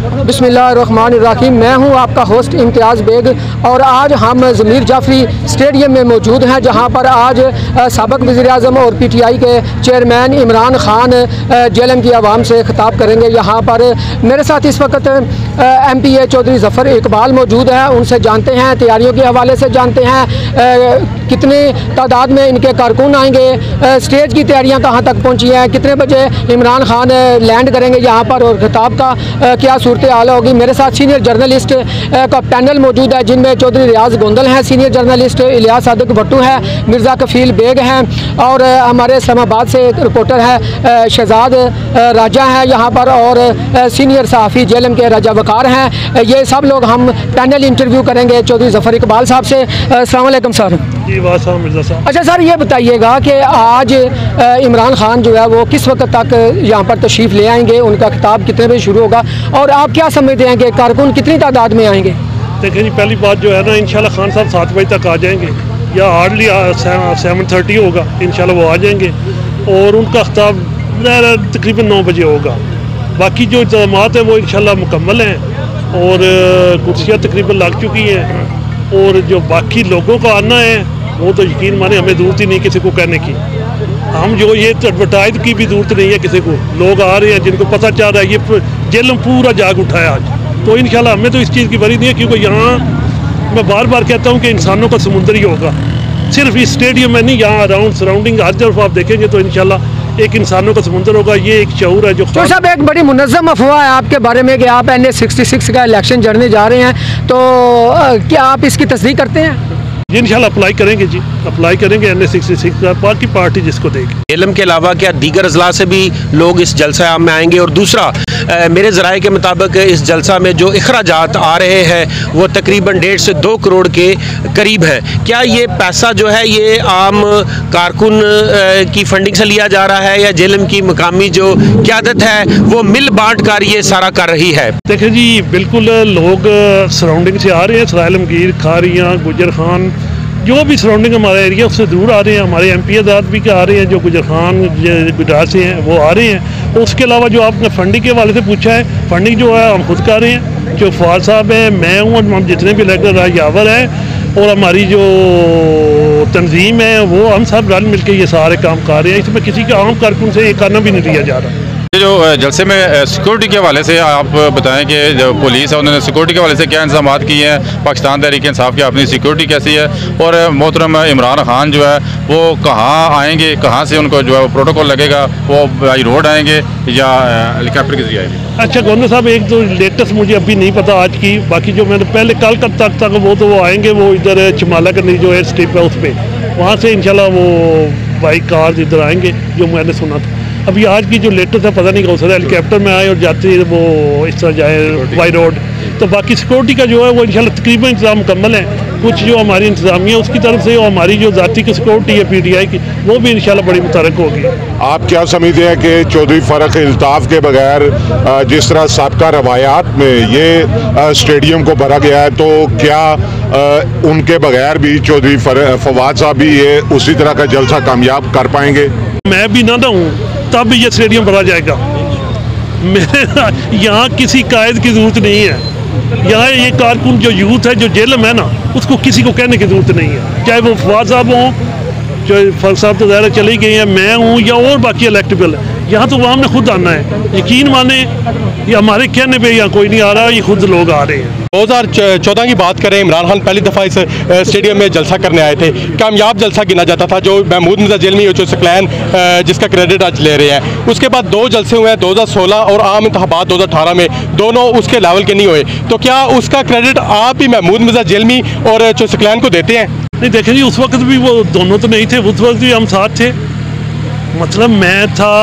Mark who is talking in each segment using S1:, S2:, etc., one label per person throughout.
S1: बिस्मिल्लाहिर्रहमानिर्रहीम। मैं हूं आपका होस्ट इम्तियाज़ बेग और आज हम ज़मीर जाफरी स्टेडियम में मौजूद हैं, जहां पर आज साबिक़ वज़ीर-ए-आज़म और PTI के चेयरमैन इमरान खान JLM की आवाम से ख़िताब करेंगे। यहाँ पर मेरे साथ इस वक्त MPA चौधरी ज़फ़र इकबाल मौजूद है। उनसे जानते हैं, तैयारियों के हवाले से जानते हैं कितनी तादाद में इनके कारकुन आएंगे, स्टेज की तैयारियाँ कहाँ तक पहुँची हैं, कितने बजे इमरान खान लैंड करेंगे यहाँ पर और खिताब का क्या सूरत हाल होगी। मेरे साथ सीनियर जर्नलिस्ट का पैनल मौजूद है, जिनमें चौधरी रियाज गोंदल हैं, सीनियर जर्नलिस्ट इलियास सादिक भट्टू हैं, मिर्ज़ा कफ़ील बेग हैं और हमारे इस्लामाबाद से एक रिपोर्टर है शहजाद राजा हैं यहाँ पर, और सीनियर सहाफ़ी JLM के राजा वकार हैं। ये सब लोग हम पैनल इंटरव्यू करेंगे चौधरी ज़फ़र इकबाल साहब से। अस्सलाम वालेकुम सर।
S2: जी वाह मिर्ज़ा साहब।
S1: अच्छा सर, ये बताइएगा कि आज इमरान खान जो है वो किस वक्त तक यहाँ पर तशरीफ़ ले आएंगे, उनका खिताब कितने बजे शुरू होगा और आप क्या समझते हैं कि कारकुन कितनी तादाद में आएंगे?
S2: देखिए जी, पहली बात जो है ना, इंशाल्लाह खान साहब 7 बजे तक आ जाएंगे या हार्डली 7:30 होगा, इंशाल्लाह वो आ जाएंगे और उनका खिताब तकरीबन 9 बजे होगा। बाकी जो इंतज़ामात हैं वो इंशाल्लाह मुकम्मल हैं और कुर्सियाँ तकरीबन लग चुकी हैं और जो बाकी लोगों का आना है वो तो यकीन माने हमें ज़रूरत ही नहीं किसी को कहने की। हम जो ये एडवर्टाइज की भी ज़रूरत नहीं है किसी को, लोग आ रहे हैं जिनको पता चल रहा है ये JLM पूरा जाग उठा है आज। तो इंशाल्लाह हमें तो इस चीज़ की बरी नहीं है, क्योंकि यहाँ मैं बार बार कहता हूँ कि इंसानों का समुंदर ही होगा, सिर्फ इस स्टेडियम में नहीं, यहाँ अराउंड सराउंडिंग हर तरफ आप देखेंगे तो इंशाल्लाह एक इंसानों का समुंदर होगा। ये एक शऊर है जो
S1: साहब एक बड़ी मुनज़्ज़म अफवाह है आपके बारे में कि आप NA66 का इलेक्शन लड़ने जा रहे हैं, तो क्या आप इसकी तस्दीक करते हैं?
S2: जी इंशाल्लाह अप्लाई करेंगे, जी अप्लाई करेंगे NA66 का, बाकी पार्टी जिसको देगी।
S3: JLM के अलावा क्या दीगर अजला से भी लोग इस जलसा आम में आएंगे? और दूसरा, मेरे ज़राए के मुताबिक इस जलसा में जो अखराजात आ रहे हैं वो तकरीबन 1.5 से 2 करोड़ के करीब है। क्या ये पैसा जो है ये आम कारकुन की फंडिंग से लिया जा रहा है या JLM की मकामी जो क़यादत है वो मिल बांट कर ये सारा कर रही है?
S2: देखिए जी, बिल्कुल लोग सराउंडिंग से आ रहे हैं, सराय आलमगीर, खारियाँ, गुजर खान, जो भी सराउंडिंग हमारा एरिया उससे ज़रूर आ रहे हैं। हमारे MP आज़ाद भी आ रहे हैं, जो गुजर खान गुजरात से हैं वो आ रहे हैं। उसके अलावा जो आपने फंडिंग के हवाले से पूछा है, फंडिंग जो है हम खुद कर रहे हैं, जो फाल साहब हैं, मैं हूँ, हम जितने भी इलेक्टेड यावर हैं और हमारी जो तंजीम है वो हम सब रल मिल के ये सारे काम कर रहे हैं। इसमें किसी के आम कारकुन से ये करना भी नहीं लिया जा रहा।
S4: जो जलसे में सिक्योरिटी के हवाले से आप बताएं कि जो पुलिस है उन्होंने सिक्योरिटी के हवाले से क्या इंतजाम किए हैं, पाकिस्तान तहरीक इंसाफ की अपनी सिक्योरिटी कैसी है, और मोहतरम इमरान खान जो है वो कहाँ आएंगे, कहाँ से उनको जो है प्रोटोकॉल लगेगा, वो बाई रोड आएंगे या हेलीकॉप्टर के जरिए आएंगे?
S2: अच्छा गोंदा साहब, एक तो लेटेस्ट मुझे अभी नहीं पता आज की, बाकी जो मैंने पहले कल तक वो तो वो आएंगे, वो इधर चमाला के जो एयर स्ट्रिप है उस पर, वहाँ से इंशाल्लाह वो बाई कार इधर आएंगे, जो मैंने सुना था। अभी आज की जो लेटेस्ट है पता नहीं कौन सा हेलीकॉप्टर में आए और जाते वो इस तरह जाए बाई रोड। तो बाकी सिक्योरिटी का जो है वो इंशाल्लाह तकरीबन इंतजाम मुकम्मल है। कुछ जो हमारी इंतजामिया उसकी तरफ से और हमारी जो ज़ाती की सिक्योरिटी है PTI की, वो भी इंशाल्लाह बड़ी मुतरक होगी।
S5: आप क्या समझते हैं कि चौधरी फ़ारूक इल्ताफ़ के बगैर जिस तरह साबका रवायात में ये स्टेडियम को भरा गया है, तो क्या उनके बगैर भी चौधरी फवाद साहब भी ये उसी तरह का जलसा कामयाब कर पाएंगे? मैं भी ना
S2: हूँ तब ये स्टेडियम भरा जाएगा। मेरे यहाँ किसी कायद की ज़रूरत नहीं है। यहाँ ये कारकुन जो यूथ है, जो JLM है ना, उसको किसी को कहने की ज़रूरत नहीं है, चाहे वो फवाद साहब हों, जो फल साहब तो ज़ाहिर चले गए हैं, मैं हूँ या और बाकी इलेक्टेबल है। यहाँ तो आवाम ने खुद आना है, यकीन माने ये हमारे कहने पे यहाँ कोई नहीं आ रहा, ये खुद लोग आ रहे हैं।
S6: 2014 की बात करें, इमरान खान पहली दफ़ा इस स्टेडियम में जलसा करने आए थे, कामयाब जलसा गिना जाता था, जो महमूद मिर्ज़ा जेलमी जो सकलैन जिसका क्रेडिट आज ले रहे हैं। उसके बाद 2 जलसे हुए हैं 2016 और आम इंतखाबात 2018 में, दोनों उसके लेवल के नहीं हुए। तो क्या उसका क्रेडिट आप ही महमूद मिर्ज़ा जेलमी और जो सकलैन को देते हैं?
S2: नहीं, देखें जी, उस वक्त भी वो दोनों तो नहीं थे, उस वक्त भी हम साथ थे। मतलब मैं था,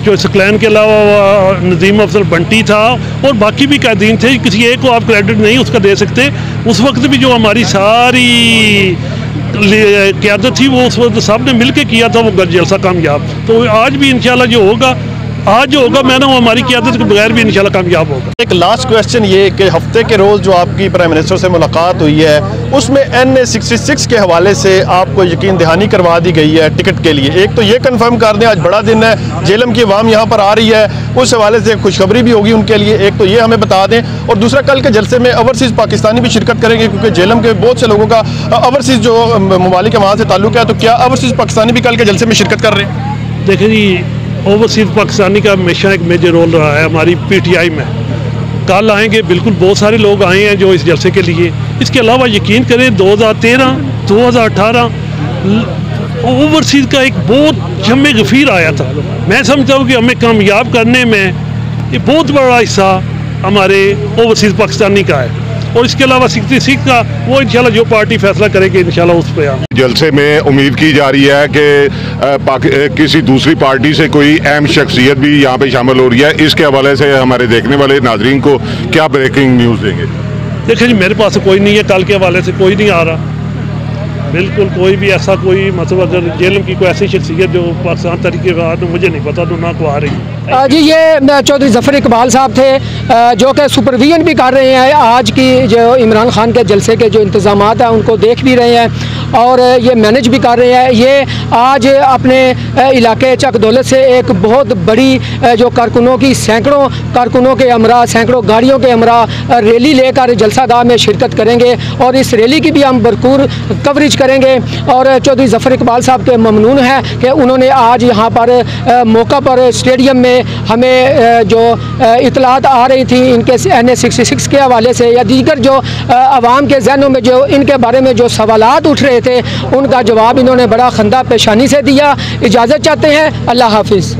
S2: जो सकलैन के अलावा नज़ीम अफजल बंटी था और बाकी भी कैदीन थे, किसी एक को आप क्रेडिट नहीं उसका दे सकते। उस वक्त भी जो हमारी सारी क़यादत थी वो उस वक्त सब ने मिल के किया था वो जलसा कामयाब। तो आज भी इंशाल्लाह जो होगा आज जो होगा मैं ना वो हमारी क़यादत के बगैर भी इंशाल्लाह कामयाब होगा।
S7: एक लास्ट क्वेश्चन ये कि हफ्ते के रोज़ जो आपकी प्राइम मिनिस्टर से मुलाकात हुई है उसमें NA66 के हवाले से आपको यकीन दहानी करवा दी गई है टिकट के लिए। एक तो ये कंफर्म कर दें, आज बड़ा दिन है, जेलम की अवाम यहाँ पर आ रही है, उस हवाले से खुशखबरी भी होगी उनके लिए। एक तो ये हमें बता दें, और दूसरा कल के जलसे में ओवरसीज़ पाकिस्तानी भी शिरकत करेंगे क्योंकि जेलम के बहुत से लोगों का ओवरसीज़ जो ममालिक है वहाँ से ताल्लुक है, तो क्या ओवरसीज़ पाकिस्तानी भी कल के जलसे में शिरकत कर रहे हैं?
S2: देखिए जी, ओवरसीज़ पाकिस्तानी का हमेशा एक मेजर रोल रहा है हमारी PTI में। कल आएंगे, बिल्कुल बहुत सारे लोग आए हैं जो इस जलसे के लिए। इसके अलावा यकीन करें 2013 2018 ओवरसीज़ का एक बहुत जमे गफीर आया था। मैं समझता हूँ कि हमें कामयाब करने में ये बहुत बड़ा हिस्सा हमारे ओवरसीज़ पाकिस्तानी का है। और इसके अलावा 66 का वो इंशाल्लाह जो पार्टी फैसला करेगी इंशाल्लाह उस पर।
S5: जलसे में उम्मीद की जा रही है कि किसी दूसरी पार्टी से कोई अहम शख्सियत भी यहाँ पे शामिल हो रही है। इसके हवाले से हमारे देखने वाले नाजरीन को क्या ब्रेकिंग न्यूज़ देंगे?
S2: देखिए जी, मेरे पास कोई नहीं है, कल के हवाले से कोई नहीं आ रहा, बिल्कुल कोई भी ऐसा कोई मतलब अगर जेलम की कोई ऐसी शख्सियत जो पाकिस्तान तरीके का तो मुझे नहीं पता, तो ना को आ रही।
S1: जी, ये चौधरी ज़फ़र इकबाल साहब थे जो कि सुपरविजन भी कर रहे हैं आज की जो इमरान खान के जलसे के जो इंतज़ामात हैं उनको देख भी रहे हैं और ये मैनेज भी कर रहे हैं। ये आज अपने इलाके चक दौलत से एक बहुत बड़ी जो कारकुनों की सैकड़ों कारकुनों के हमरा, सैकड़ों गाड़ियों के हमरा रैली लेकर जलसागाह में शिरकत करेंगे और इस रैली की भी हम भरपूर कवरेज करेंगे। और चौधरी ज़फ़र इकबाल साहब के ममनून है कि उन्होंने आज यहाँ पर मौका पर स्टेडियम में हमें जो इतलात आ रही थी इनके NA66 के हवाले से या दीगर जो आवाम के जहनों में जो इनके बारे में जो सवालात उठ रहे थे उनका जवाब इन्होंने बड़ा खंदा पेशानी से दिया। इजाज़त चाहते हैं, अल्लाह हाफिज़।